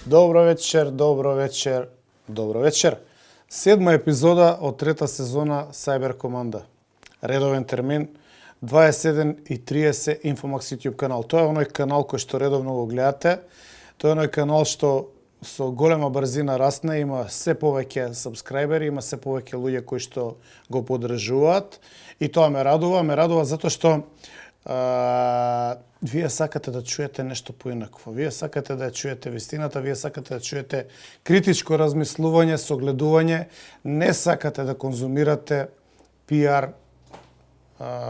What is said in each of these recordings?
Добро вечер, добро вечер, добро вечер. Седма епизода од трета сезона Cyber Команда. Редовен термин 21:30 Infomax YouTube канал. Тоа е оној канал кој што редовно го гледате. Тоа е оној канал што со голема брзина расне, има се повеќе сабскрајбери, има се повеќе луѓе кои што го поддржуваат и тоа ме радува затоа што вие сакате да чуете нешто поинакво. Вие сакате да чуете вистината, вие сакате да чуете критичко размислување, согледување, не сакате да конзумирате PR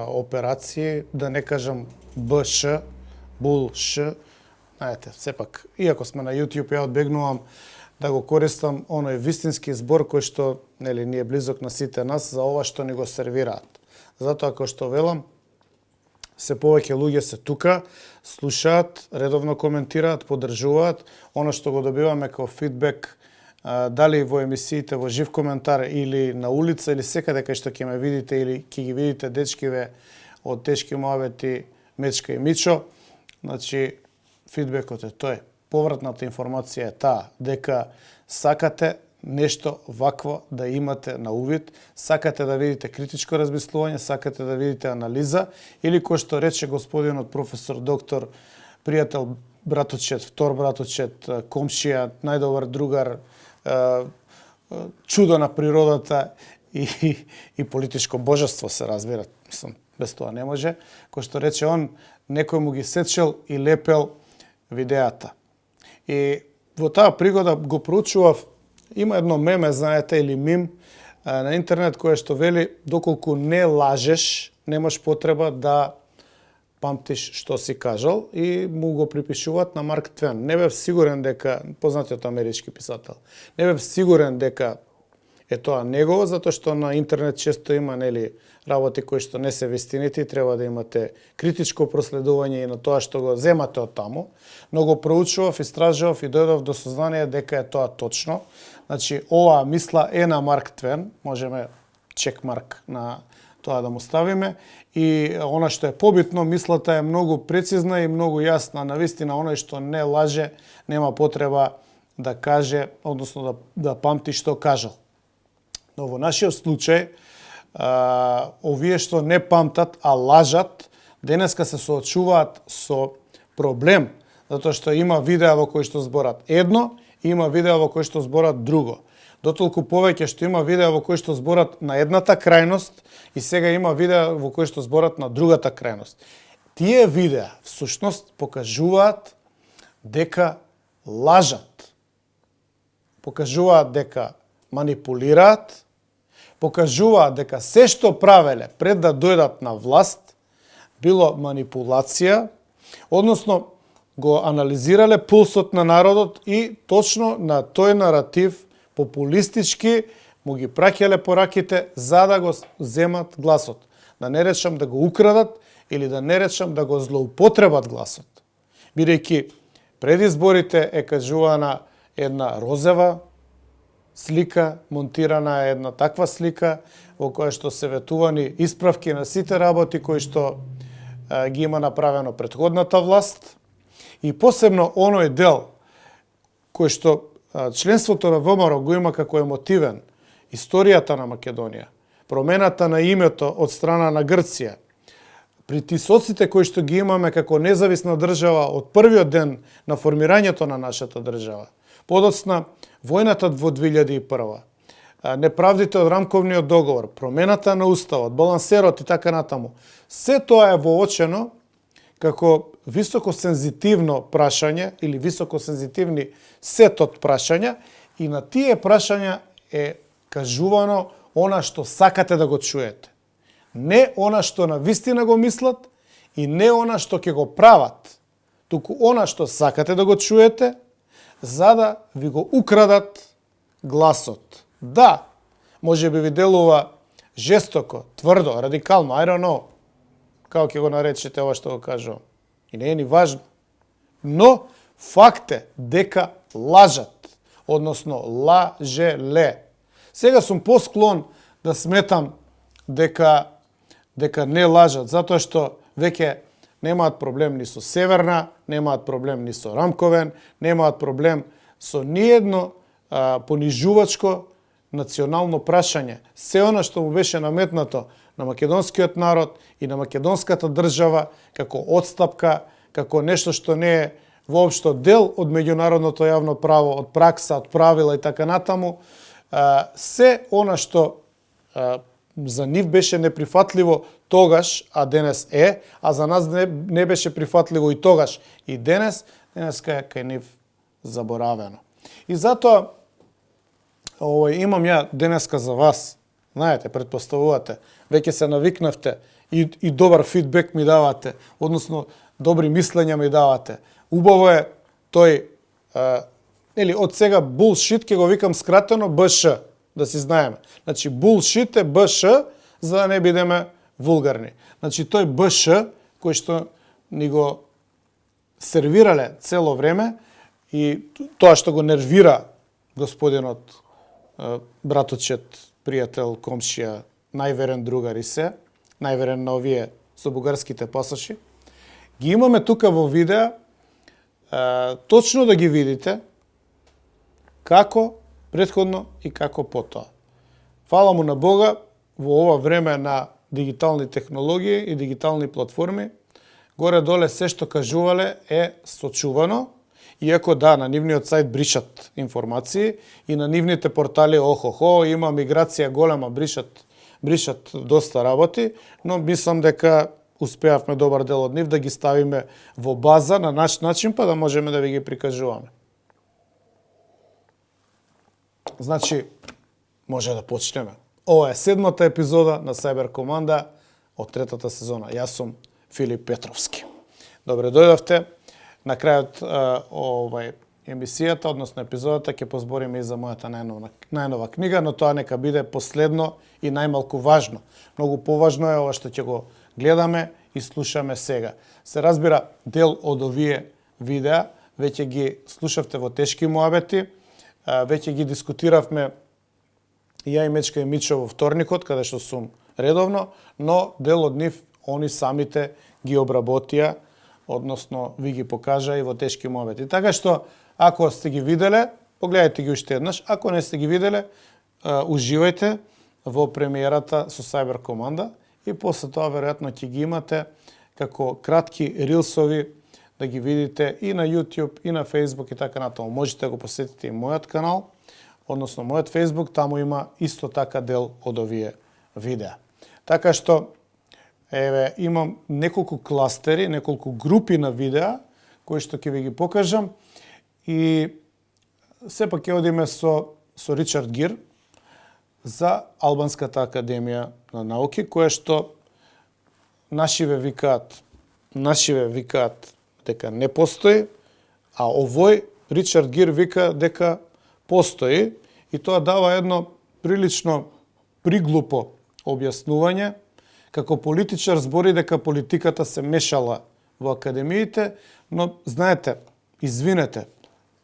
операции, да не кажам БШ, булш. Знаете, сепак, иако сме на YouTube, ја одбегнувам да го користам оној вистински збор кој што нели ни е близок на сите нас за ова што ни го сервираат. Затоа кој што велам, се повеќе луѓе се тука, слушаат, редовно коментираат, поддржуваат оно што го добиваме како фидбек, дали во емисиите во жив коментар или на улица или секаде кај што ќе ме видите или ќе ги видите дечкиве од тешки муабети Мечка и Мичо. Значи, фидбекот е тој. Повратната информација е таа дека сакате нешто вакво да имате на увид, сакате да видите критичко размислување, сакате да видите анализа или кој што рече господинот професор доктор, пријател, браточет, втор браточет, комшија, најдобар другар, чудо на природата и политичко божество се разбира. Мислам, без тоа не може. Кој што рече он, некој му ги сечел и лепел видеата. И во таа пригода го проучував. Има едно меме, знаете, или мим на интернет кое што вели доколку не лажеш, немаш потреба да памтиш што си кажал и му го припишуваат на Марк Твен. Не бев сигурен дека, познатиот амерички писател, не бев сигурен дека е тоа негово, затоа што на интернет често има нели работи кои што не се вистините и треба да имате критичко проследување и на тоа што го земате од таму, но го проучував, истражував и дојдов до сознание дека е тоа точно. Значи, оваа мисла е на Марк Твен, можеме чекмарк на тоа да му ставиме, и она што е побитно, мислата е многу прецизна и многу јасна. Навистина, оној што не лаже, нема потреба да каже, односно да памти што кажал. Но во нашиот случај, овие што не памтат, а лажат, денеска се соочуваат со проблем, затоа што има видеа во кои што зборат едно, има видеа во кои што зборат друго. Дотолку повеќе што има видеа во кои што зборат на едната крајност и сега има видеа во кои што зборат на другата крајност. Тие видеа всушност покажуваат дека лажат. Покажуваат дека манипулираат, покажуваат дека се што правеле пред да дојдат на власт било манипулација, односно го анализирале пулсот на народот и точно на тој наратив популистички му ги праќале пораките за да го земат гласот. Да не речам да го украдат или да не речам да го злоупотребат гласот. Бидејќи пред изборите е кажувана една розева слика, монтирана е една таква слика во која што се ветувани исправки на сите работи кои што ги има направено претходната власт и посебно оној дел кој што членството на ВМРО го има како емотивен, историјата на Македонија, промената на името од страна на Грција, притисоците кои што ги имаме како независна држава од првиот ден на формирањето на нашата држава, подоцна војната во 2001, неправдите од рамковниот договор, промената на уставот, балансерот и така натаму. Се тоа е воочено како високосензитивно прашање или високосензитивни сет од прашања и на тие прашања е кажувано она што сакате да го чуете. Не она што на вистина го мислат и не она што ќе го прават, туку она што сакате да го чуете за да ви го украдат гласот. Да, може би ви делува жестоко, тврдо, радикално, I don't know, како ќе го наречете ова што го кажувам. И не е ни важно. Но факт е дека лажат, односно лажеле. Сега сум посклон да сметам дека не лажат, затоа што веќе немаат проблем ни со Северна, немаат проблем ни со Рамковен, немаат проблем со ниедно понижувачко национално прашање. Се она што му беше наметнато на македонскиот народ и на македонската држава како одстапка, како нешто што не е воопшто дел од меѓународното јавно право, од пракса, од правила и така натаму, се она што за нив беше неприфатливо тогаш, а денес е, а за нас не беше прифатливо и тогаш и денеска е кај нив заборавено. И затоа имам ја денеска за вас. Знаете, предпоставувате, веќе се навикнавте и добар фидбек ми давате, односно добри мислења ми давате. Убаво е тој, од сега булшит ќе го викам скратено БШ, да си знаеме. Значи булшит е БШ, за да не бидеме вулгарни. Значи тој БШ, кој што ни го сервирале цело време и тоа што го нервира господинот, браточет, пријател, комшија, најверен другар и се, најверен на овие со бугарските пасоши, ги имаме тука во видео, точно да ги видите како претходно и како потоа. Фала му на Бога, во ова време на дигитални технологии и дигитални платформи, горе-доле се што кажувале е сочувано, иако да, на нивниот сајт бришат информации и на нивните портали има миграција голема, бришат доста работи, но мислам дека успеавме добар дел од нив да ги ставиме во база на наш начин, па да можеме да ви ги прикажуваме. Значи, може да почнеме. Ова е 7-та епизода на Cyber Команда од 3-та сезона. Јас сум Филип Петровски. Добре дојдовте. На крајот емисијата, односно епизодата, ќе позбориме и за мојата најнова книга, но тоа нека биде последно и најмалку важно. Многу поважно е ова што ќе го гледаме и слушаме сега. Се разбира, дел од овие видеа веќе ги слушавте во тешки муабети, веќе ги дискутиравме ја и Мечка и Мичо во вторникот, каде што сум редовно, но дел од нив они самите ги обработија, односно ви ги покажа и во тешки муабети. Така што, ако сте ги виделе, погледајте ги уште еднаш, ако не сте ги виделе, уживајте во премиерата со Cyber Команда и после тоа веројатно ќе ги имате како кратки рилсови да ги видите и на YouTube, и на Facebook и така натаму. Можете да го посетите и мојот канал, односно мојот Facebook, таму има исто така дел од овие видеа. Така што, имам неколку кластери, неколку групи на видеа, кои што ќе ви ги покажам и сепак ќе одиме со Ричард Гир за Албанската академија на науки, која што нашиве викаат дека не постои, а овој Ричард Гир вика дека постои и тоа дава едно прилично приглупо објаснување. Како политичар збори дека политиката се мешала во академиите, но знаете, извинете,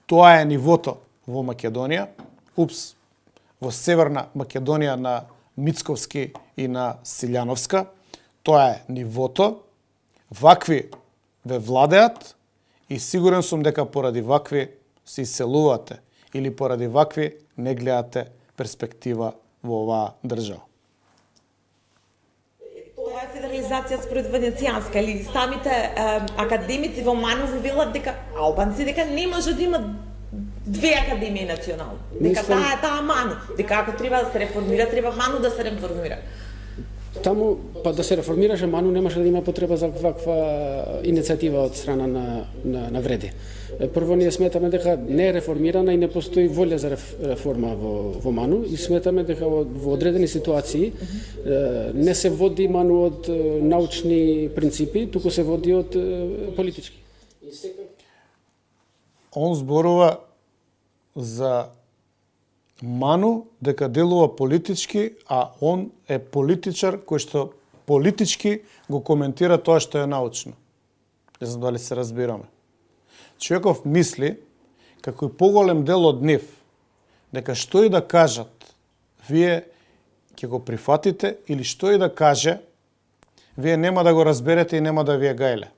тоа е нивото во Македонија. Во Северна Македонија на Мицковски и на Силјановска. Тоа е нивото. Вакви ве владеат и сигурен сум дека поради вакви се иселувате или поради вакви не гледате перспектива во оваа држава. Тоа е федерализација според Венецијанска, или самите академици во МАНУ велат дека албанци дека не може да има две академии национални. Дека таа МАНУ, дека ако треба да се реформира, треба МАНУ да се реформира. Таму, па да се реформираше МАНУ, немаше да има потреба за ваква иницијатива од страна на Вреди. Прво, ние сметаме дека не е реформирана и не постои волја за реформа во МАНУ и сметаме дека во одредени ситуации не се води МАНУ од научни принципи, туку се води од политички. Он зборува за МАНУ дека делува политички, а он е политичар кој што политички го коментира тоа што е научно. Не знам дали се разбираме. Човеков мисли, како и поголем дел од нив, дека што и да кажат, вие ќе го прифатите или што и да каже, вие нема да го разберете и нема да ви е гајле.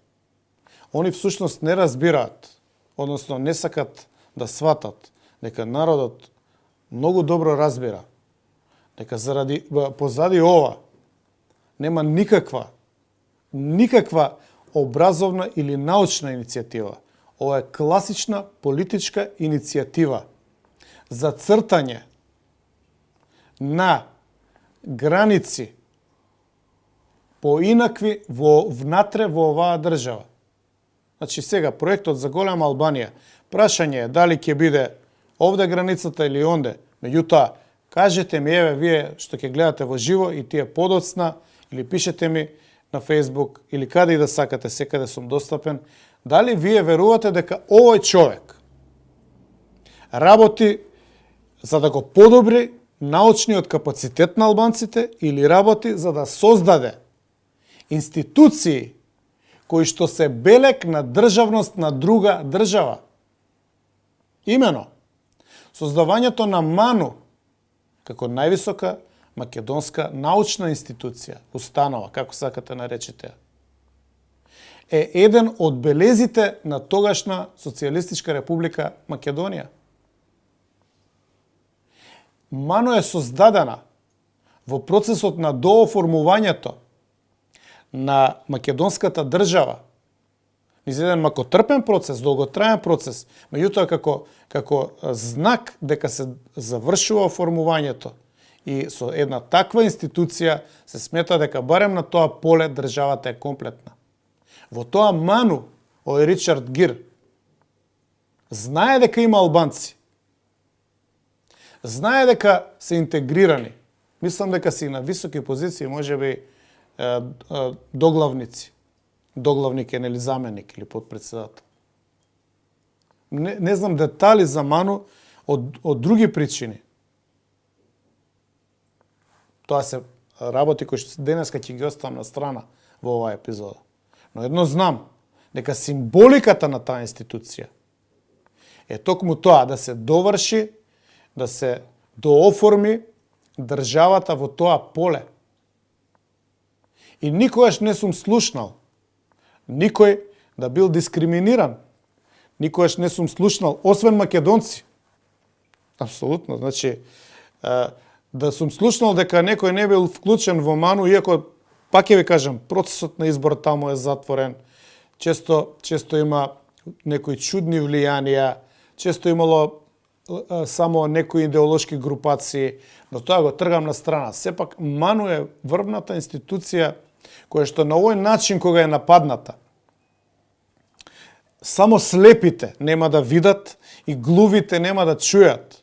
Они всушност не разбираат, односно не сакат да сватат дека народот многу добро разбира дека позади ова нема никаква образовна или научна иницијатива. Ова е класична политичка иницијатива за цртање на граници поинакви внатре во оваа држава. Значи сега проектот за голема Албанија, прашање е дали ќе биде овде границата или онде. Меѓутоа, кажете ми, еве вие што ќе гледате во живо и тие подоцна, или пишете ми на Facebook или каде и да сакате, секаде сум достапен, дали вие верувате дека овој човек работи за да го подобри научниот капацитет на албанците или работи за да создаде институции кои што се белек на државност на друга држава. Имено, создавањето на МАНУ како највисока македонска научна институција, установа, како сакате наречете, е еден од белезите на тогашна Социјалистичка република Македонија. МАНУ е создадена во процесот на дооформувањето на македонската држава, низ еден макотрпен процес, долготраен процес, меѓутоа како знак дека се завршува оформувањето и со една таква институција се смета дека барем на тоа поле државата е комплетна. Во тоа МАНУ, ој Ричард Гир, знае дека има албанци, знае дека се интегрирани, мислам дека си на високи позиции, можеби доглавник е нели заменик или подпредседател. Не знам детали за МАНУ од други причини. Тоа се работи кои што денеска ќе ги оставам на страна во оваа епизода. Но едно знам, дека символиката на таа институција е токму тоа да се доврши, да се дооформи државата во тоа поле. И никогаш не сум слушнал никој да бил дискриминиран. Никогаш не сум слушнал, освен македонци. Апсолутно, значи, да сум слушнал дека некој не бил вклучен во МАНУ, иако, пак ќе ви кажам, процесот на избор таму е затворен, често има некои чудни влијанија, често имало само некои идеолошки групации, но тоа го тргам на страна. Сепак, МАНУ е врвната институција која што на овој начин кога е нападната, само слепите нема да видат и глувите нема да чујат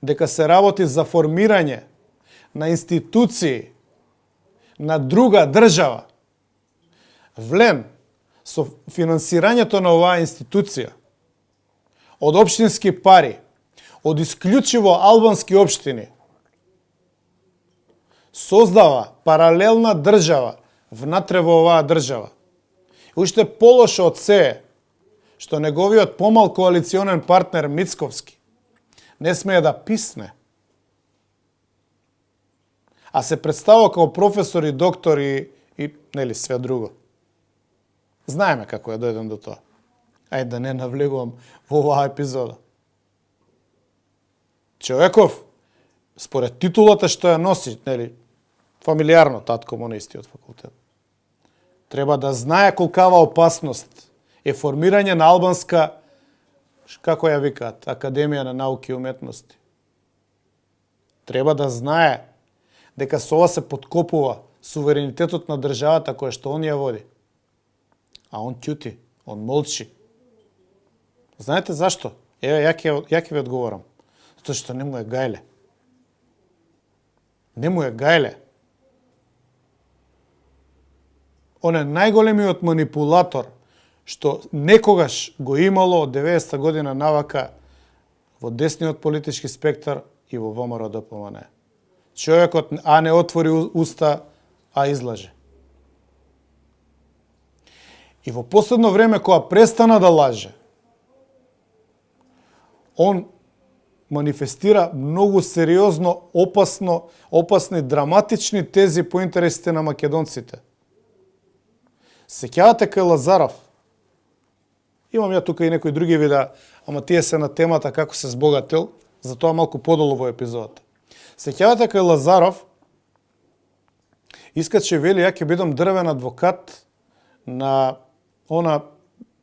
дека се работи за формирање на институции на друга држава. Влем, со финансирањето на оваа институција, од општински пари, од исклучиво албански општини, создава паралелна држава внатре во оваа држава. Уште полошо од се, што неговиот помал коалиционен партнер Мицковски не смее да писне, а се представува како професор и доктор и нели све друго. Знаеме како е дојден до тоа. Ајде да не навлегувам во оваа епизода. Човеков, според титулата што ја носи, нели, фамилиарно татко му на истиот факултет, треба да знае колкава опасност е формирање на албанска, како ја викаат, Академија на науки и уметности. Треба да знае дека со ова се подкопува суверенитетот на државата која што он ја води. А он ќути, он молчи. Знаете зашто? Еве, ја ќе ви одговорам. Затоа што не му е гајле. Не му е гајле. Он е најголемиот манипулатор што некогаш го имало од 90-та година навака во десниот политички спектар и во ВМРО-ДПМН. Човекот не отвори уста, а излаже. И во последно време, кога престана да лаже, он манифестира многу сериозно, опасни, драматични тези по интересите на македонците. Сеќавате кај Лазаров Имам ја тука и некои други видеа, ама тие се на темата како се збогатил, затоа малку подолу во епизодата. Сеќавате кај Лазаров, искаче вели, ја ќе бидам дрвен адвокат на она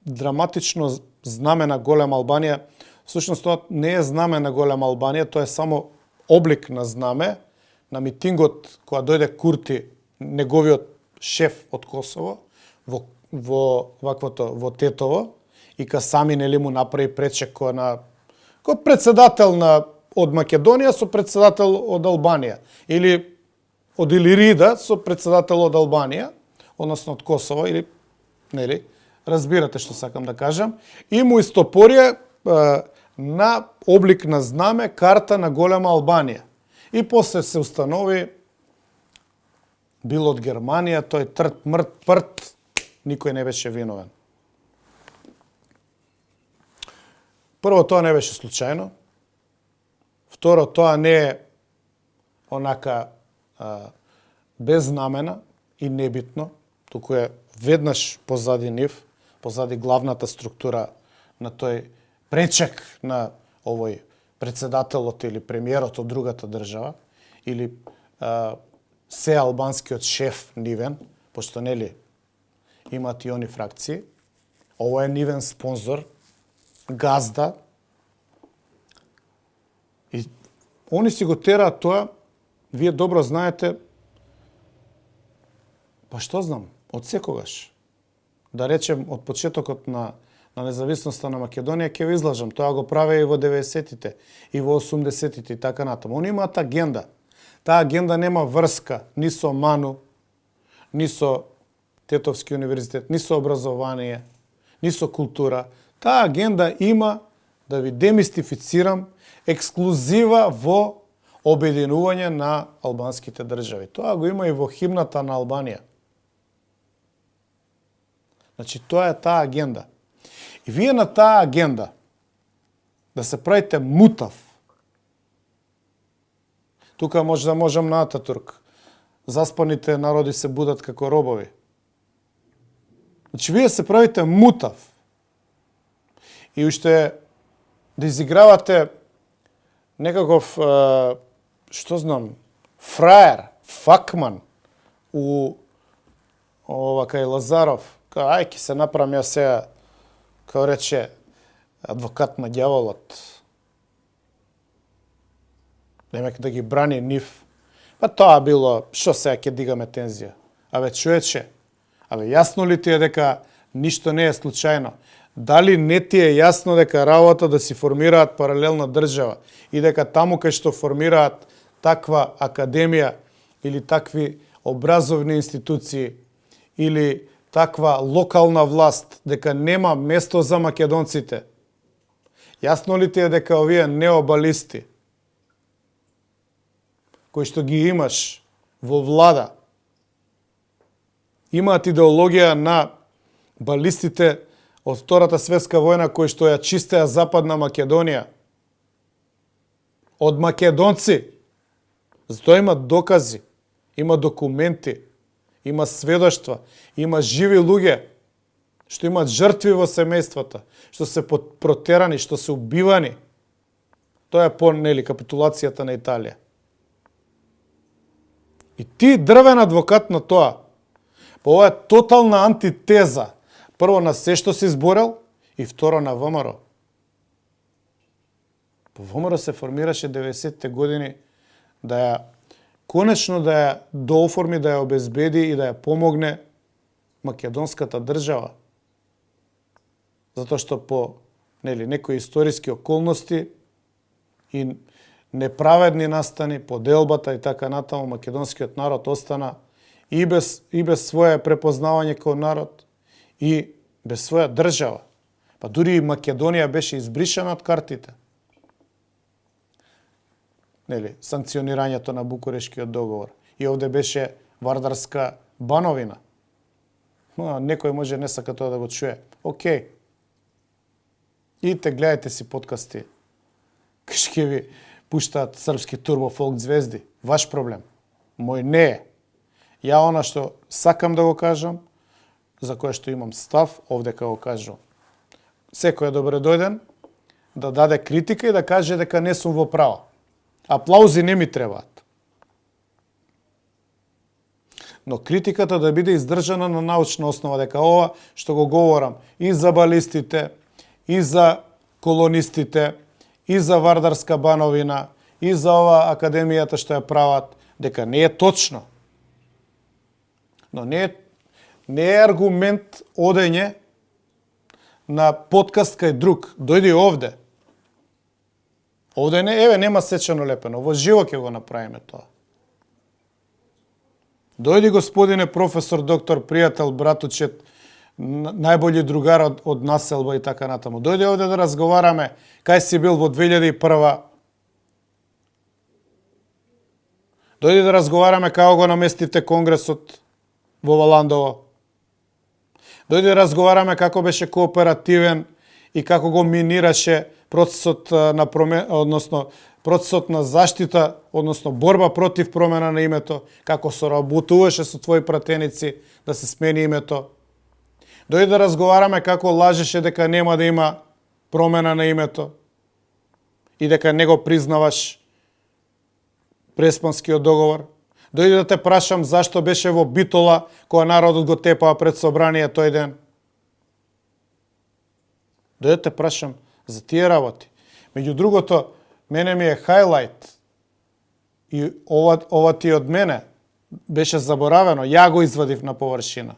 драматично знаме на голема Албанија. Всушност тоа не е знаме на голема Албанија, тоа е само облик на знаме. На митингот кога дојде Курти, неговиот шеф од Косово, во Тетово, и ка сами нели му направи пречек кој председател од Македонија со председател од Албанија, или од Илирида со председател од Албанија, односно од Косово, или нели, разбирате што сакам да кажам, и му истопорија на облик на знаме карта на голема Албанија. И после се установи бил од Германија, тој трт, мрт, прт, никој не беше виновен. Прво, тоа не беше случајно. Второ, тоа не е онака без знамена и небитно, туку е веднаш позади нив, позади главната структура на тој пречек на овој председателот или премиерот од другата држава, или се албанскиот шеф нивен, пошто нели имат и они фракции. Ово е нивен спонзор, газда. И они си го тераат тоа, вие добро знаете, па што знам, од секогаш. Да речем, од почетокот на независноста на Македонија ќе ви излажам. Тоа го праве и во 90-тите, и во 80-тите и така натаму. Они имаат агенда. Таа агенда нема врска ни со МАНУ, ни со Тетовски универзитет, ни со образование, ни со култура. Таа агенда има, да ви демистифицирам, ексклузива во обединување на албанските држави. Тоа го има и во химната на Албанија. Значи, тоа е таа агенда. И вие на таа агенда да се правите мутав. Тука може да можам на Ататурк. Заспаните народи се будат како робови. Значи, вие се правите мутав. И уште да изигравате некаков, што знам, фраер, факман у ова кај Лазаров. Ај, ке се направам ја сега, као рече, адвокат на ѓаволот. Немек да ги брани нив. Па тоа било, што сега ќе дигаме тензија? Абе, човече, јасно ли ти е дека ништо не е случајно? Дали не ти е јасно дека работа да си формираат паралелна држава и дека таму кај што формираат таква академија или такви образовни институции или таква локална власт, дека нема место за македонците? Јасно ли ти е дека овие необалисти, кои што ги имаш во влада, имаат идеологија на балистите од Втората светска војна кои што ја чистеа Западна Македонија? Од македонци. Затоа има докази, има документи, има сведоштва, има живи луѓе што имаат жртви во семејствата, што се протерани, што се убивани. Тоа е по нели капитулацијата на Италија. И ти дрвен адвокат на тоа. Па ова е тотална антитеза. Прво на се што си изборел и второ на ВМРО. По ВМРО се формираше 90-те години да ја конечно да ја дооформи, да ја обезбеди и да ја помогне македонската држава. Затоа што по некои историски околности и неправедни настани, поделбата и така натаму, македонскиот народ остана и без свое препознавање како народ и без своја држава. Па дури и Македонија беше избришена од картите. Санкционирањето на Букурешкиот договор. И овде беше Вардарска бановина. Некој може не сака тоа да го чуе. Океј. Идете, гледајте си подкасти. Кај ви пуштаат српски турбо-фолк звезди. Ваш проблем. Мој не е. Ја она што сакам да го кажам, за кое што имам став, овде како кажу. секој е добре дојден да даде критика и да каже дека не сум во право. Аплаузи не ми требаат. Но критиката да биде издржана на научна основа, дека ова што го говорам и за балистите, и за колонистите, и за Вардарска бановина, и за ова академијата што ја прават, дека не е точно. Но не е аргумент одење на подкаст кај друг. Дојди овде. Овде не, еве, нема сечено лепено. Во живо ќе го направиме тоа. Дојди, господине професор, доктор, пријател, братучет, најбољи другар од населба и така натаму. Дојди овде да разговараме кај си бил во 2001. Дојди да разговараме како го наместивте Конгресот во Валандово. Дојди да разговараме како беше кооперативен и како го минираше процесот на процесот на заштита, односно борба против промена на името, како соработуваше со твои пратеници да се смени името. Дојди да разговараме како лажеше дека нема да има промена на името и дека не го признаваш Преспанскиот договор. Дојди да те прашам зашто беше во Битола кога народот го тепаа пред собрание тој ден. Дојди да те прашам за тие работи. Меѓу другото, мене ми е хайлайт и ова ти од мене беше заборавено, ја го извадив на површина.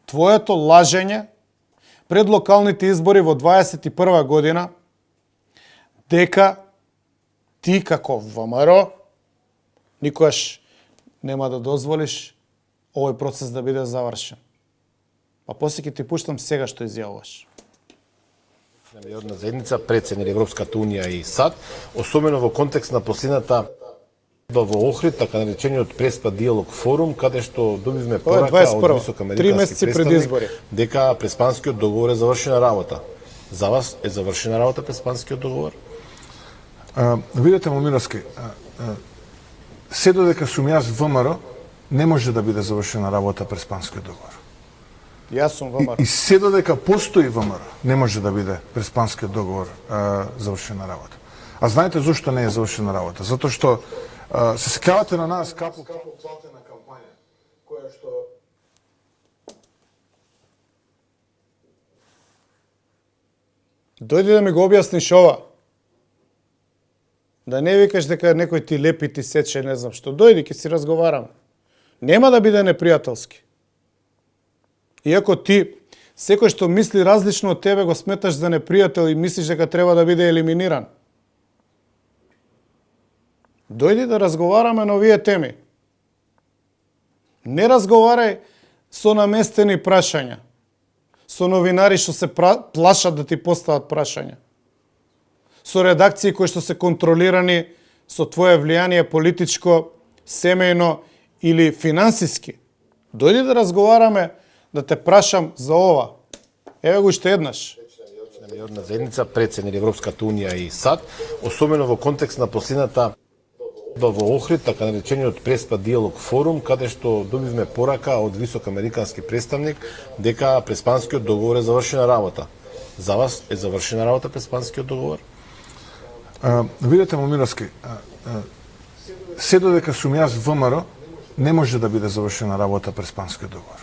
Твоето лажење пред локалните избори во 21 година дека ти како ВМРО никогаш нема да дозволиш овој процес да биде завршен. Па после ќе ти пуштам сега што изјавуваш. Меѓународна заедница прецени Европската унија и САД, особено во контекст на последната во Охрид, така наречениот Преспа диалог форум, каде што добивме порака од висок американски представник дека Преспанскиот договор е завршена работа. За вас е завршена работа Преспанскиот договор? Видете, Момировски, се додека сум јас ВМРО, не може да биде завршена работа Преспанскиот договор. Јас сум ВМРО. И се додека постои ВМРО, не може да биде Преспанскиот договор завршена работа. А знаете зошто не е завршена работа? Затоа што се сеќавате на нас како платена кампања, која што Дојди да ми го објасниш ова. Да не викаш дека некој ти лепи, ти сече, не знам што. Дојди, ќе си разговараме. Нема да биде непријателски. Иако ти, секој што мисли различно од тебе, го сметаш за непријател и мислиш дека треба да биде елиминиран. Дојди да разговараме на овие теми. Не разговарај со наместени прашања. Со новинари што се плашат да ти постават прашања. Со редакции кои што се контролирани со твое влијание политичко, семејно или финансиски. Дојди да разговараме, да те прашам за ова. Еве го уште еднаш. Меѓународна заедница прецени Европската унија и САД, особено во контекст на последната во Охрид, така наречениот Преспа диалог форум, каде што добивме порака од висок американски представник дека Преспанскиот договор е завршена работа. За вас е завршена работа Преспанскиот договор? Видете, Момировски, се додека сум јас ВМРО, не може да биде завршена работа Преспанскиот договор.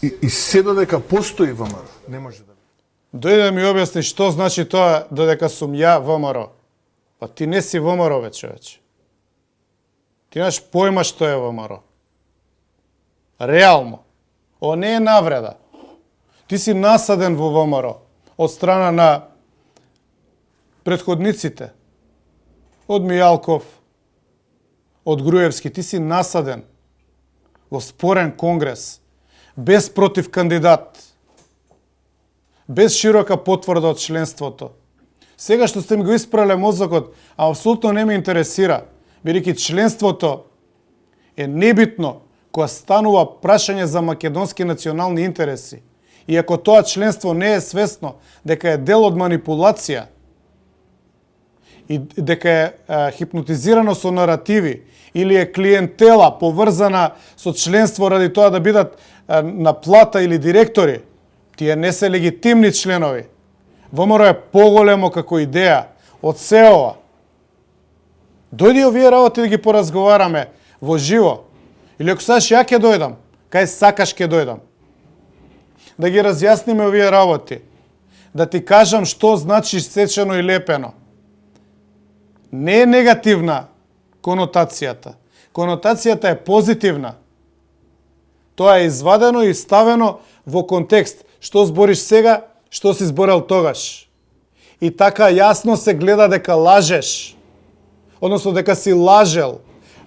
И се додека постои ВМРО, не може да биде. Дојди да ми објасни што значи тоа додека сум ја ВМРО. Па ти не си ВМРО, бе, човече. Ти немаш појма што е ВМРО. Реално. Ова не е навреда. Ти си насаден во ВМРО од страна на претходниците. Од Мијалков, од Груевски. Ти си насаден во спорен конгрес, без против кандидат, без широка потврда од членството. Сега што сте ми го испрале мозокот, а апсолутно не ме интересира, бидејќи членството е небитно кога станува прашање за македонски национални интереси. И ако тоа членство не е свесно дека е дел од манипулација и дека е хипнотизирано со наративи или е клиентела поврзана со членство ради тоа да бидат на плата или директори, Тие не се легитимни членови. ВМРО е поголемо како идеја од се ова. Дојди овие работи да ги поразговараме во живо. Или ако сакаш ја ќе дојдам, кај сакаш ќе дојдам. Да ги разјасниме овие работи. Да ти кажам што значи сечено и лепено. Не е негативна конотацијата. Конотацијата е позитивна. Тоа е извадено и ставено во контекст. Што збориш сега, што си зборел тогаш. И така јасно се гледа дека лажеш. Односно дека си лажел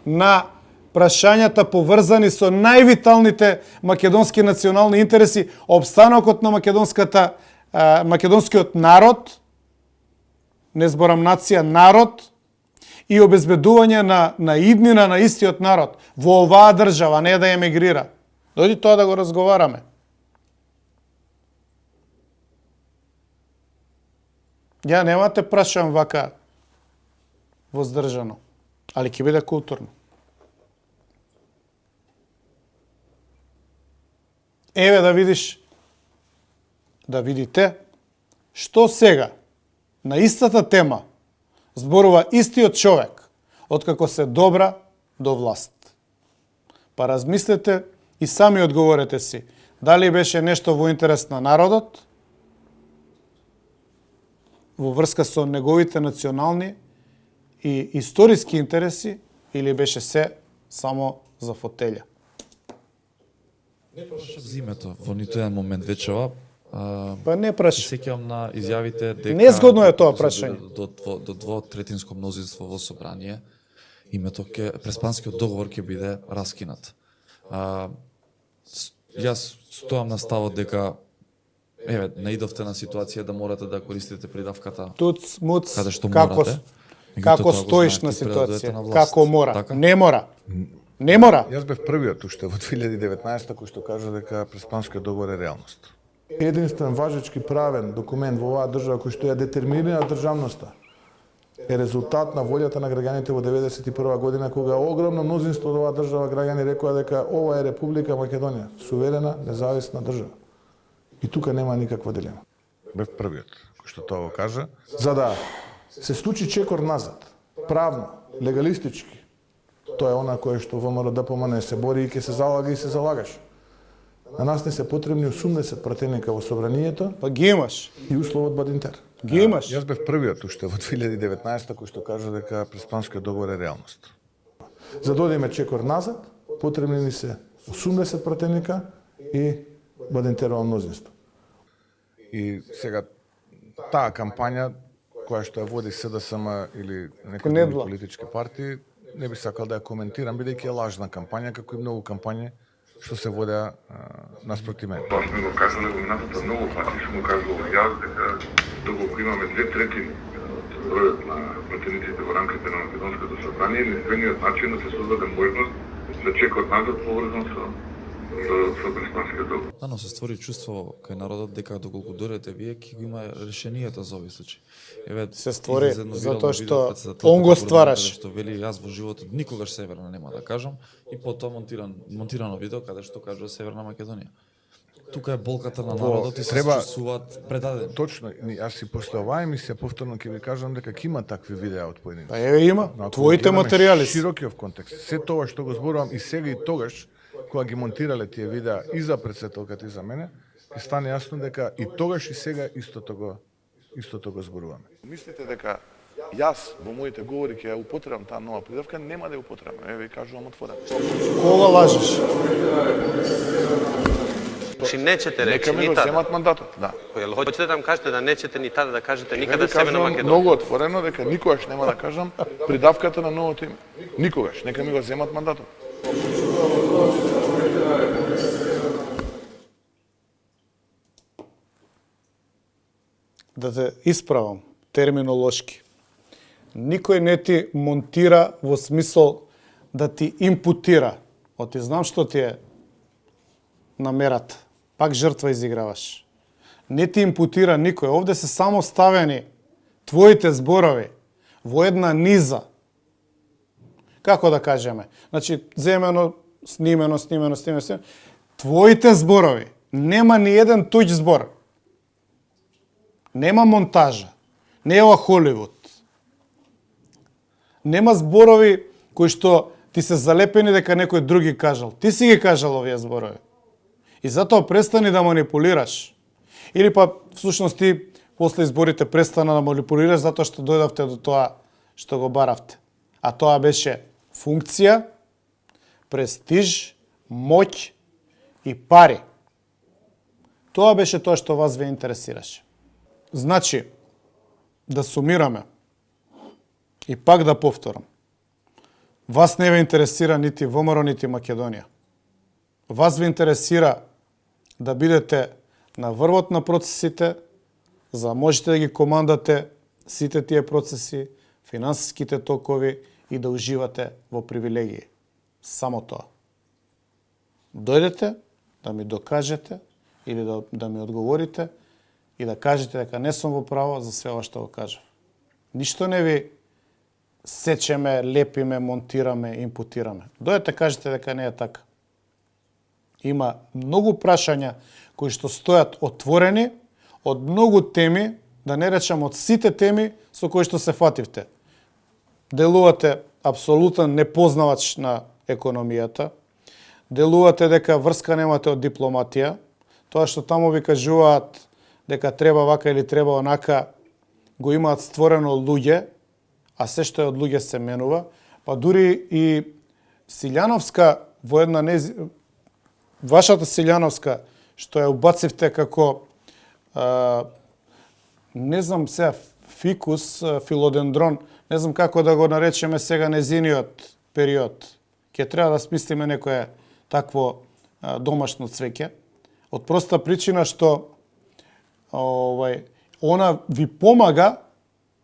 на прашањата поврзани со највиталните македонски национални интереси, опстанокот на македонскиот народ, не зборам нација, народ, и обезбедување на иднина на истиот народ во оваа држава, не да емигрира. Дојди тоа да го разговараме. Ја нема те прашам вака воздржано, али ќе биде културно. Еве да видиш, да видите, што сега на истата тема зборува истиот човек, откако се добра до власт. Па размислете и сами одговорете си, дали беше нешто во интерес на народот, во врска со неговите национални и историски интереси, или беше се само за фотелја. Не прашав за името во ниту еден момент вечера. Па не праш. Се сеќавам на изјавите дека Незгодно е тоа прашање. До двотретинско мнозинство во собрание името Преспанскиот договор ќе биде раскинат. Јас стоам на ставот дека еве наидовте на ситуација да морате да користите придавката Туц, муц, каде што како, морате. како Меѓутоа, тоа го стоиш на знаете пред да дојдете ситуација, на власт. како мора. Така? Не мора. Не мора. Јас бев првиот уште во 2019 кој што кажа дека Преспанскиот договор е реалност. Единствен важечки правен документ во оваа држава кој што ја детерминира државноста е резултат на волјата на граѓаните во 91 година, кога огромно мнозинство од оваа држава граѓани рекоа дека ова е Република Македонија, суверена, независна држава. И тука нема никаква дилема. Бев првиот кој што тоа го кажа. За да се случи чекор назад, правно, легалистички, тоа е она кое што ВМРО ДПМН се бори и ќе се залага и се залагаш. На нас не се потребни 80 пратеника во собранието. Па ги имаш. И условот Бадинтер. Ги имаш. Јас бев првиот уште во 2019 кој што кажа дека Преспанскиот договор е реалност. За да одиме чекор назад, потребни ни се 80 пратеника и Бадинтерово мнозинство. И сега таа кампања која што ја води СДСМ или некои други политички партии, не би сакал да ја коментирам, бидејќи е лажна кампања, како и многу кампањи што се водеа наспроти мене. Тоа сме го кажале во минатото многу пати, сме го кажувал јас дека доколку имаме 2/3 од бројот на пратениците во рамките на Македонското собрание, единствениот начин да се создаде можност за чекор назад поврзан со Преспанскиот договор. Да, но се створи чувство кај народот дека доколку дојдете вие ќе го има решението за овој случај. Еве Се створи излезено затоа вирално што видео пред председателот он го на ствараш. каде што вели јас во животот никогаш Северна нема да кажам и потоа монтирано видео каде што кажува Северна Македонија. Тука е болката на народот и се чувствуваат предадени. Точно, јас си после оваа емисија повторно ќе ви кажам дека ќе има такви видеа од поединци. Па еве има. Твоите материјали. Широкиот контекст. Се тоа што го зборувам и сега и тогаш, кога ги монтирале тие видеа и за претседателката и за мене, ќе стане јасно дека и тогаш и сега истото го зборуваме. Мислите дека јас во моите говори ќе ја употребам таа нова придавка, нема да ја употребам. Еве ви кажувам отворено. Кога лажеш? Значи неćete Нека reći ми ni го tada. земат мандатот, да. Jel hoćete da nam kažete da nećete ni tada da kažete Еве nikada ви Severna кажувам Makedonija? многу отворено дека никогаш нема да кажам придавката на новото име. Никогаш. Нека ми го земат мандатот. Да те исправам терминолошки. Никој не ти монтира во смисол да ти импутира. Оти знам што ти е намерата. Пак жртва изиграваш. Не ти импутира никој. Овде се само ставени твоите зборови во една низа. Како да кажеме? Значи, земено, снимено. Твоите зборови, Нема ни еден туѓ збор. Нема монтажа. Не е ова Холивуд. Нема зборови кои што ти се залепени дека некој други кажал. Ти си ги кажал овие зборови. И затоа престани да манипулираш. Или па, всушност ти, после изборите престана да манипулираш затоа што дојдавте до тоа што го баравте. А тоа беше функција, престиж, моќ и пари. Тоа беше тоа што вас ве интересираше. Значи, да сумираме и пак да повторам. Вас не ве интересира нити ВМРО, нити Македонија. Вас ве интересира да бидете на врвот на процесите, за да можете да ги командате сите тие процеси, финансиските токови и да уживате во привилегии. Само тоа. Дојдете да ми докажете или да ми одговорите и да кажете дека не сум во право за све ова што го кажав. Ништо не ви сечеме, лепиме, монтираме, импутираме. Дојдете кажете дека не е така. Има многу прашања кои што стојат отворени од многу теми, да не речам од сите теми со кои што се фативте. Делувате апсолутен непознавач на економијата, делувате дека врска немате од дипломатија, тоа што таму ви кажуваат дека треба вака или треба онака, го имаат створено луѓе, а се што е од луѓе се менува, па дури и Силјановска во една вашата Силјановска што ја убацивте како не знам сега фикус, филодендрон, не знам како да го наречеме сега незиниот период. Ќе треба да смислиме некое такво домашно цвеќе. Од проста причина што она ви помага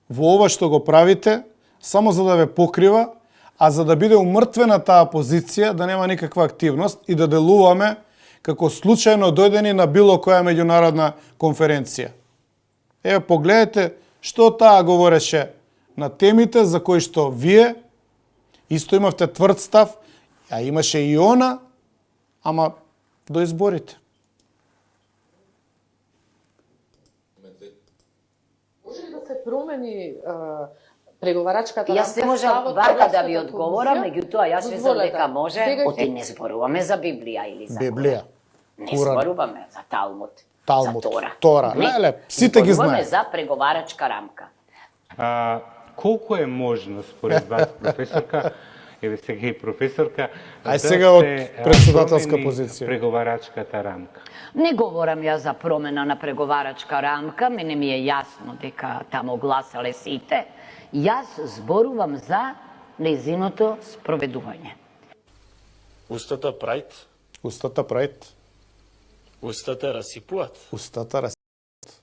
во ова што го правите, само за да ве покрива, а за да биде умртвена таа позиција, да нема никаква активност и да делуваме како случајно дојдени на било која меѓународна конференција. Еве, погледнете што таа говореше на темите за кои што вие исто имавте тврд став, а имаше и она, ама до изборите. Може ли да се промени преговарачката Јас не можам вака да ви одговорам, меѓутоа јас мислам дека може, оти не зборуваме за Библија или за Библија. Не зборуваме за Талмуд, Талмуд, за Тора. Тора. Леле, сите ги Зборуваме знаат. за преговарачка рамка. Колку е можно според вас, професорка, еве сега и професорка, Ај сега од претседателска позиција. Преговарачката рамка? Не говорам ја за промена на преговарачка рамка, мене ми е јасно дека таму гласале сите. Јас зборувам за нејзиното спроведување. Устата прајт, Устата прајт, устата расипуваат. устата расипуваат.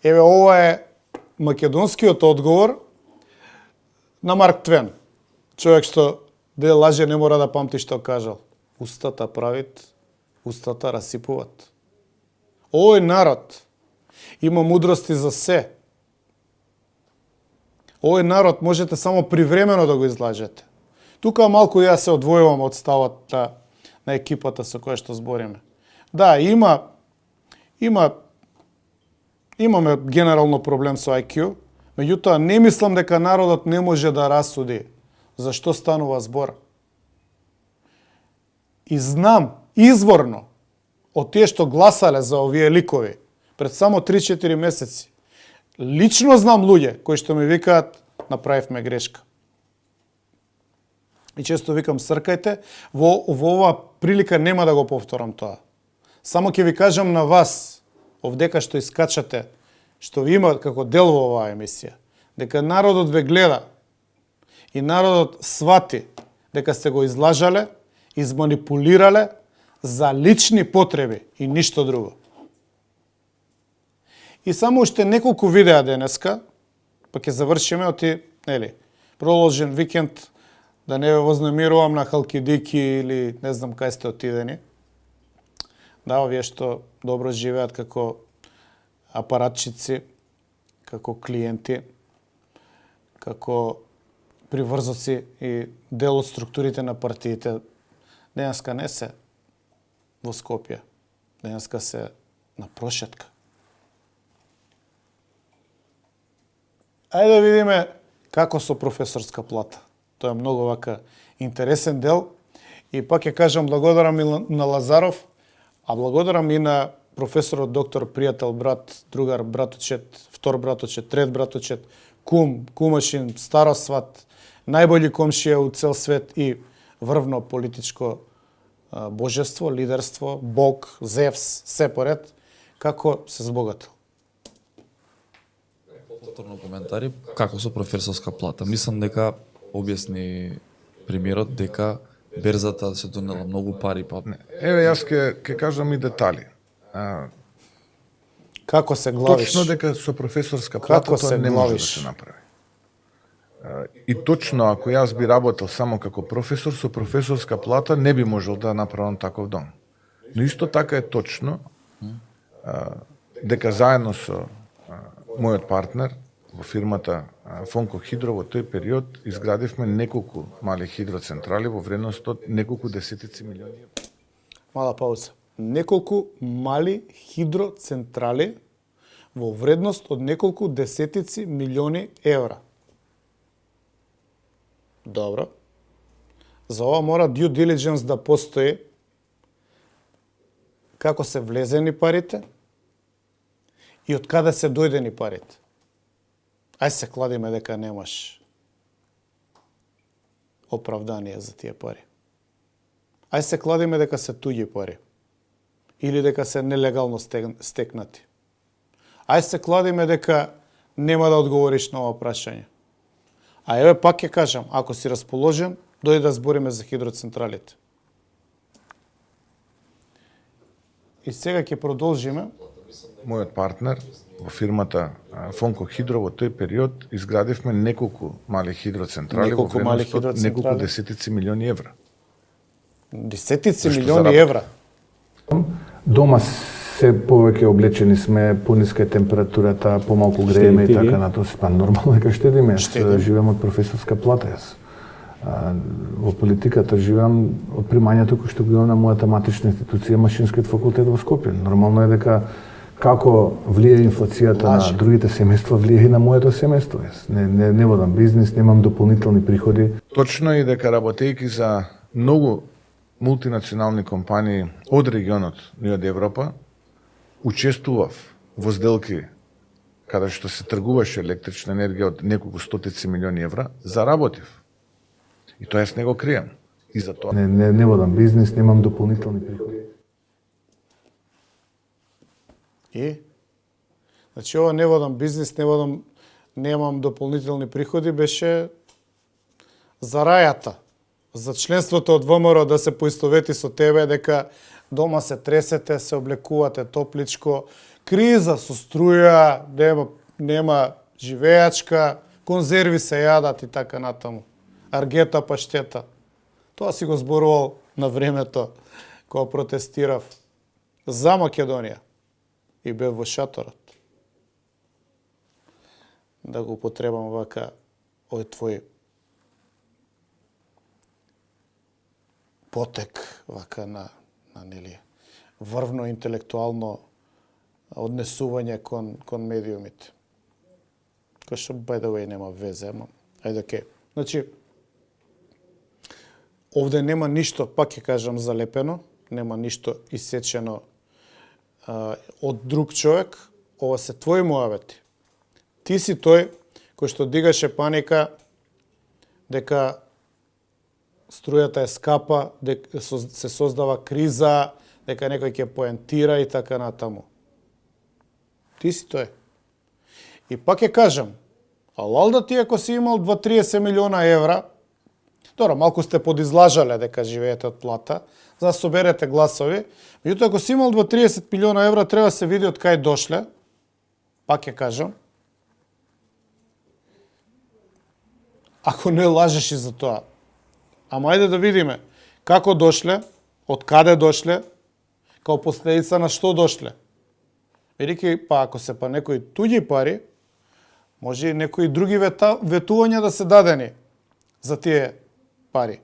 Еве, ова е македонскиот одговор на Марк Твен. Човек што де лаже не мора да памти што кажал. Устата правит, устата расипуваат. Овој народ има мудрости за се. Овој народ можете само привремено да го излажете. Тука малку ја се одвојувам од ставот на екипата со која што збориме. Да, имаме генерално проблем со IQ, меѓутоа не мислам дека народот не може да расуди за што станува збор. И знам изворно од тие што гласале за овие ликови пред само 3-4 месеци. Лично знам луѓе кои што ми викаат направивме грешка. И често викам сркајте, во оваа прилика нема да го повторам тоа. Само ќе ви кажам на вас, овдека што искачате, што ви има како дел во оваа емисија, дека народот ве гледа и народот свати дека сте го излажале, изманипулирале за лични потреби и ништо друго. И само уште неколку видеа денеска, па ќе завршиме оти, нели, проложен викенд, да не ве вознемирувам на Халкидики или не знам кај сте отидени. Да, овие што добро живеат како апаратчици, како клиенти, како приврзоци и дел од структурите на партиите, денеска не се во Скопје. Денеска се на прошетка. Ајде да видиме како со професорска плата. Тоа е многу вака интересен дел. И пак ќе кажам благодарам и на Лазаров, а благодарам и на професорот, доктор, пријател, брат, другар, браточет, втор браточет, трет браточет, кум, кумашин, старосват, најбољи комшија у цел свет и врвно политичко божество, лидерство, Бог, Зевс, се поред, како се збогатил. Повторно коментари, како со професорска плата. Мислам дека објасни премиерот дека берзата се донела многу пари, па... Еве, јас ќе кажам и детали. Како се главиш? Точно дека со професорска плата тоа не може да се направи. И точно ако јас би работел само како професор, со професорска плата не би можел да направам таков дом. Но исто така е точно дека заедно со мојот партнер во фирмата Фонко Хидро во тој период изградивме неколку мали хидроцентрали во вредност од неколку десетици милиони евра. Мала пауза. Неколку мали хидроцентрали во вредност од неколку десетици милиони евра. Добро. За ова мора due diligence да постои, како се влезени парите и од каде се дојдени парите. Ај се кладиме дека немаш оправдание за тие пари. Ај се кладиме дека се туѓи пари или дека се нелегално стекнати. Ај се кладиме дека нема да одговориш на ова прашање. А еве пак ќе кажам, ако си расположен, дојди да збориме за хидроцентралите. И сега ќе продолжиме. Мојот партнер во фирмата Фонко Хидро во тој период изградивме неколку мали хидроцентрали во вредност од неколку десетици милиони евра. Десетици милиони евра? Дома се повеќе облечени сме, пониска е температурата, помалку грееме и така натаму. Па нормално е дека штедиме. Јас живеам од професорска плата. Јас во политиката живеам од примањето кој што го имам на мојата матична институција, Машинскиот факултет во Скопје. Нормално е дека како влие инфлацијата на другите семејства, влие и на моето семејство. Јас не водам бизнис, немам дополнителни приходи. Точно е дека работејќи за многу мултинационални компании од регионот и од Европа, учествував во сделки каде што се тргуваше електрична енергија од неколку стотици милиони евра, заработив. И тоа јас не го кријам. И за тоа не водам бизнис, немам дополнителни приходи. И? Значи, ова не водам бизнис, немам дополнителни приходи, беше за рајата. За членството од ВМРО да се поистовети со тебе, дека дома се тресете, се облекувате топличко, криза со струја, нема живеачка, конзерви се јадат и така натаму. Аргета паштета. Тоа си го зборувал на времето кога протестирав за Македонија и бев во шаторот. Да го употребам вака овој твој потек вака на нели врвно интелектуално однесување кон медиумите. Кој што by the way нема везе, ама ајде ке. Значи овде нема ништо, пак ќе кажам, залепено, нема ништо исечено од друг човек, ова се твои муавети. Ти си тој кој што дигаше паника дека струјата е скапа, дека се создава криза, дека некој ќе поентира и така натаму. Ти си тој. И пак ќе кажам, алал да ти ако си имал 2-30 милиона евра, добро, малку сте подизлажале дека живеете од плата, за да соберете гласови, меѓутоа ако си имал 2-30 милиона евра, треба да се види од кај дошле, пак ќе кажам, ако не лажеш и за тоа. Ама ајде да видиме како дошле, од каде дошле, као последица на што дошле. Велики, па ако се па некои туѓи пари, може и некои други ветувања да се дадени за тие пари.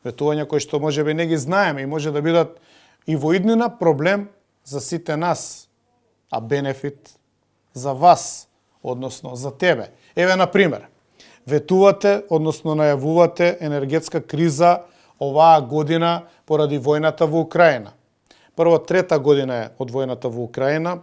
Ветувања кои што може би не ги знаеме и може да бидат и во иднина проблем за сите нас, а бенефит за вас, односно за тебе. Еве, на пример, ветувате, односно најавувате енергетска криза оваа година поради војната во Украина. Прво, трета година е од војната во Украина.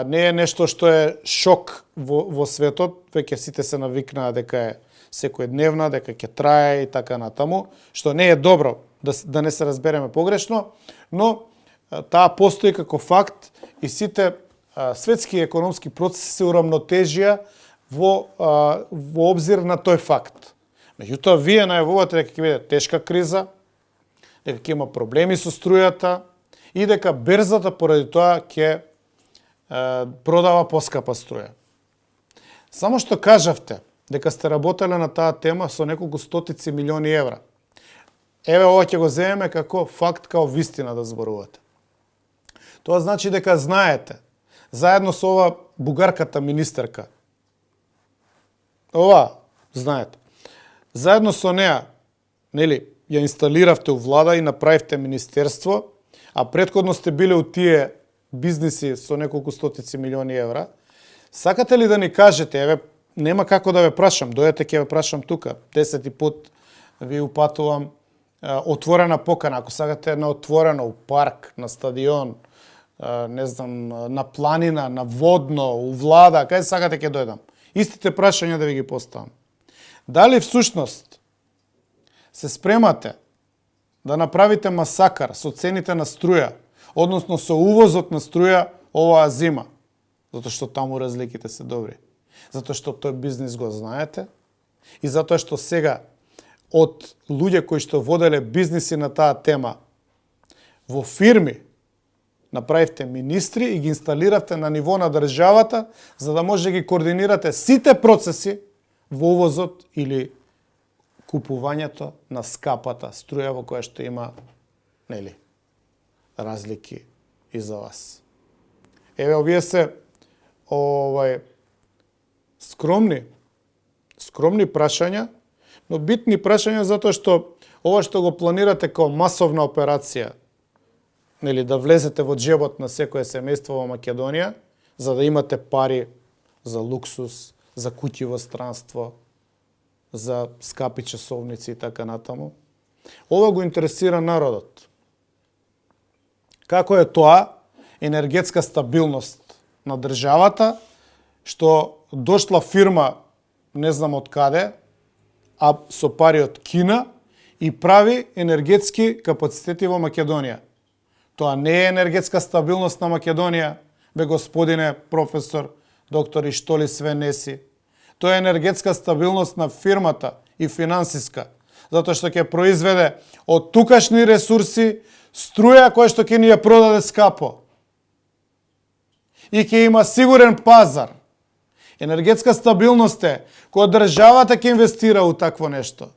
Не е нешто што е шок во светот, веќе сите се навикнаа дека е секојдневна, дека ќе трае и така натаму, што не е добро, да не се разбереме погрешно, но таа постои како факт и сите светски економски процеси се урамнотежија во обзир на тој факт. Меѓутоа, вие најавувате дека ќе биде тешка криза, дека ќе има проблеми со струјата и дека берзата поради тоа ќе продава поскапа струја. Само што кажавте дека сте работеле на таа тема со неколку стотици милиони евра. Еве, ова ќе го земеме како факт, као вистина да зборувате. Тоа значи дека знаете, заедно со ова бугарката министерка, ова знаете, заедно со неа, нели, ја инсталиравте у влада и направивте министерство, а претходно сте биле у тие бизниси со неколку стотици милиони евра, сакате ли да ни кажете, еве, нема како да ве прашам, дојдете ќе ве прашам тука, 10 пат ви упатувам отворена покана, ако сакате на отворено, у парк, на стадион, не знам, на планина, на водно, у влада, кај сакате ќе дојдам. Истите прашања да ви ги поставам. Дали всушност се спремате да направите масакар со цените на струја, односно со увозот на струја оваа зима, затоа што таму разликите се добри, затоа што тој бизнис го знаете и затоа што сега од луѓе кои што воделе бизниси на таа тема во фирми направивте министри и ги инсталиравте на ниво на државата за да може да ги координирате сите процеси во увозот или купувањето на скапата струја во која што има, нели, разлики и за вас. Еве, овие се скромни прашања, но битни прашања затоа што ова што го планирате како масовна операција, нели, да влезете во джебот на секое семејство во Македонија, за да имате пари за луксус, за куќи во странство, за скапи часовници и така натаму. Ова го интересира народот. Како е тоа енергетска стабилност на државата, што дошла фирма, не знам од каде, а со пари од Кина, и прави енергетски капацитети во Македонија. Тоа не е енергетска стабилност на Македонија, бе господине професор, доктор Иштоли Свенеси. Тоа е енергетска стабилност на фирмата и финансиска, затоа што ќе произведе од тукашни ресурси струја која што ќе ни ја продаде скапо. И ќе има сигурен пазар. Енергетска стабилност е кога државата ќе инвестира у такво нешто.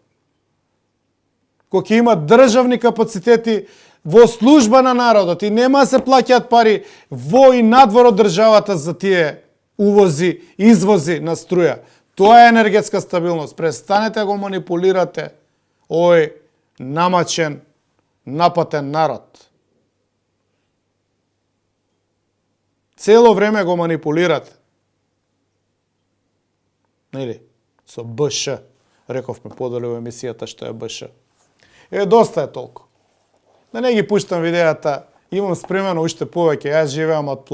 Кога ќе има државни капацитети во служба на народот и нема да се плаќаат пари во и надвор од државата за тие увози, извози на струја. Тоа е енергетска стабилност. Престанете да го манипулирате овој намачен, напатен народ. Цело време го манипулирате. Нели? Со БШ. Рековме подоле во емисијата што е БШ. Доста е толку. Да не ги пуштам видеата, имам спремено уште повеќе, јас живеам од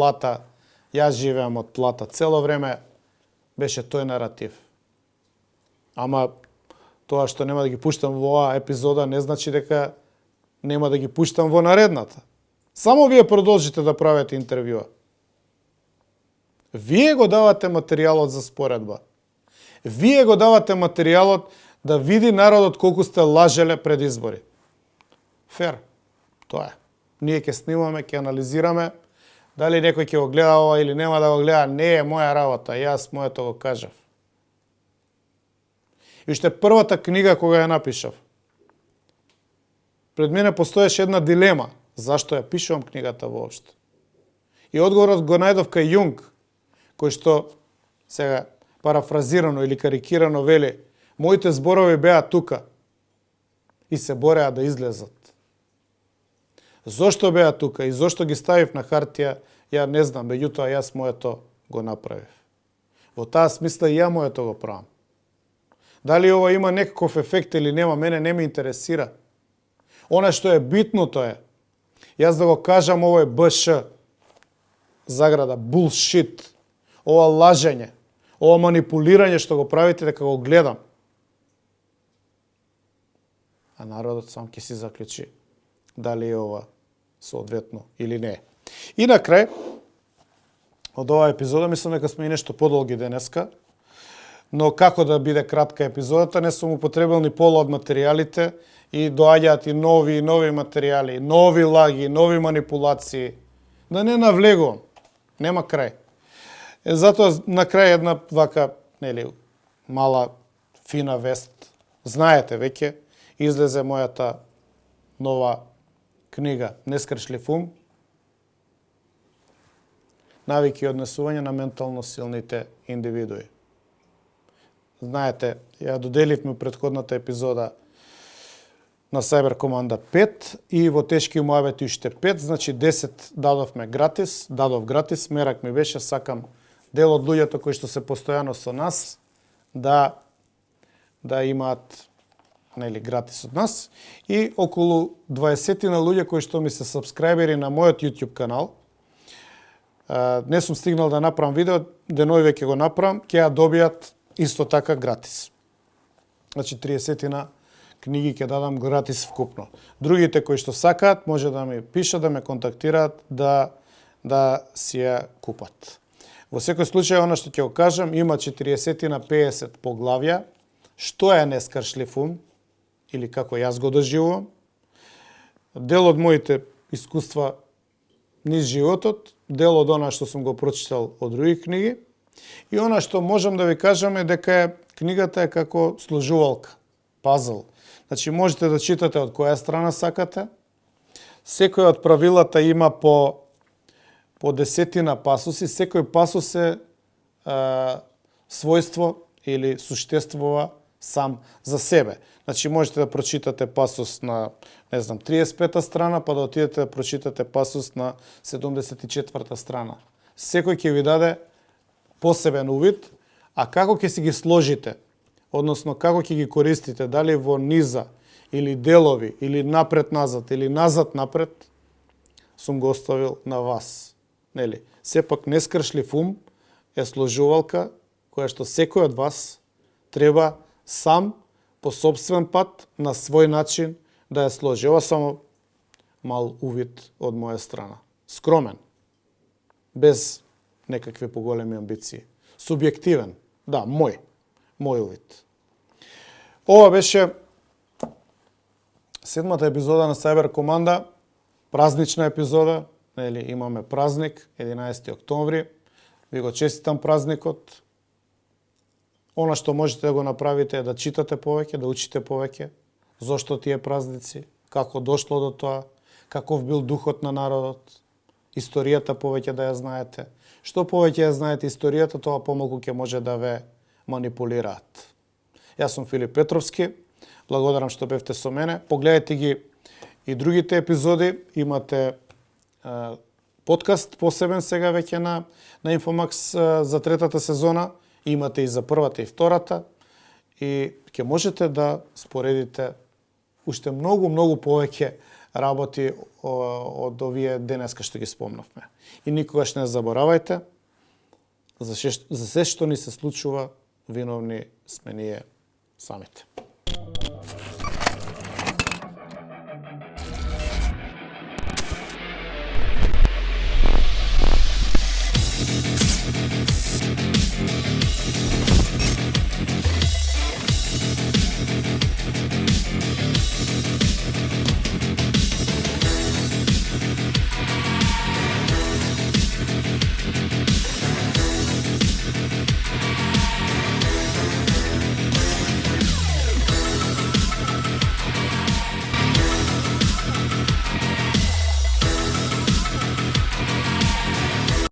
плата. Цело време беше тој наратив. Ама тоа што нема да ги пуштам во оваа епизода не значи дека нема да ги пуштам во наредната. Само вие продолжите да правите интервјуа. Вие го давате материјалот за споредба. Вие го давате материјалот да види народот колку сте лажеле пред избори. Фер. Тоа е. Ние ќе снимаме, ќе анализираме. Дали некој ќе го гледа ова или нема да го гледа, не е моја работа. Јас моето го кажав. И уште првата книга кога ја напишав, пред мене постоеше една дилема. Зашто ја пишувам книгата воопшто? И одговорот го најдов кај Јунг, кој што, сега парафразирано или карикирано вели, моите зборови беа тука и се бореа да излезат. Зошто беа тука и зошто ги ставив на хартија, ја не знам, меѓутоа јас моето го направив. Во таа смисла и ја моето го правам. Дали ова има некаков ефект или нема, мене не ме интересира. Она што е битното е, јас да го кажам, ово е БШ, заграда, булшит, ова лажење, ова манипулирање што го правите, дека го гледам. А народот сам ќе си заклучи дали е ова соодветно или не. И на крај, од оваа епизода, мислам дека сме и нешто подолги денеска, но како да биде кратка епизодата, не сум употребил ни пола од материјалите и доаѓаат и нови материјали, нови лаги, нови манипулации. Да не навлегувам, нема крај. Затоа на крај една вака, нели, мала фина вест. Знаете веќе, излезе мојата нова книга Нескршлив ум, навики и однесување на ментално силните индивидуи. Знаете, ја доделивме предходната епизода на Cyber Команда 5 и во тешки муабети уште 5, значи 10 дадов гратис, мерак ми беше, сакам дел од луѓето кои што се постојано со нас да имаат, нели, гратис од нас, и околу 20 на луѓе кои што ми се сабскрајбери на мојот YouTube канал. Не сум стигнал да направам видео, денови веќе го направам, ќе ја добијат исто така гратис. Значи 30 на книги ќе дадам гратис вкупно. Другите кои што сакаат, може да ми пишат, да ме контактираат, да си ја купат. Во секој случај, она што ќе го кажам, има 40 на 50 поглавја, што е нескршлив ум, или како јас го доживувам. Дел од моите искуства низ животот, дел од она што сум го прочитал од други книги, и она што можам да ви кажам е дека книгата е како сложувалка, пазл. Значи, можете да читате од која страна сакате. Секој од правилата има по 10 пасуси. Секој пасус е својство или суштествува сам за себе. Значи, можете да прочитате пасус на, не знам, 35-та страна, па да отидете да прочитате пасус на 74-та страна. Секој ќе ви даде посебен увид, а како ќе си ги сложите, односно како ќе ги користите, дали во низа, или делови, или напред-назад, или назад-напред, сум го оставил на вас. Нели? Сепак нескршлив ум е сложувалка која што секој од вас треба сам, по собствен пат, на свој начин да ја сложи. Ова само мал увид од моја страна. Скромен, без некакви поголеми амбиции. Субјективен, да, мој увид. Ова беше 7-та епизода на Cyber Команда, празнична епизода, нели, имаме празник, 11 октомври, ви го честитам празникот. Она што можете да го направите е да читате повеќе, да учите повеќе, зошто тие празници, како дошло до тоа, каков бил духот на народот, историјата повеќе да ја знаете. Што повеќе ја знаете историјата, тоа помалку ќе може да ве манипулираат. Јас сум Филип Петровски, благодарам што бевте со мене. Погледайте ги и другите епизоди, имате подкаст посебен сега веќе на Инфомакс за третата сезона, имате и за првата и втората, и ќе можете да споредите уште многу повеќе работи од овие денеска што ги спомнавме. И никогаш не заборавајте, за се што ни се случува, виновни сме ние самите.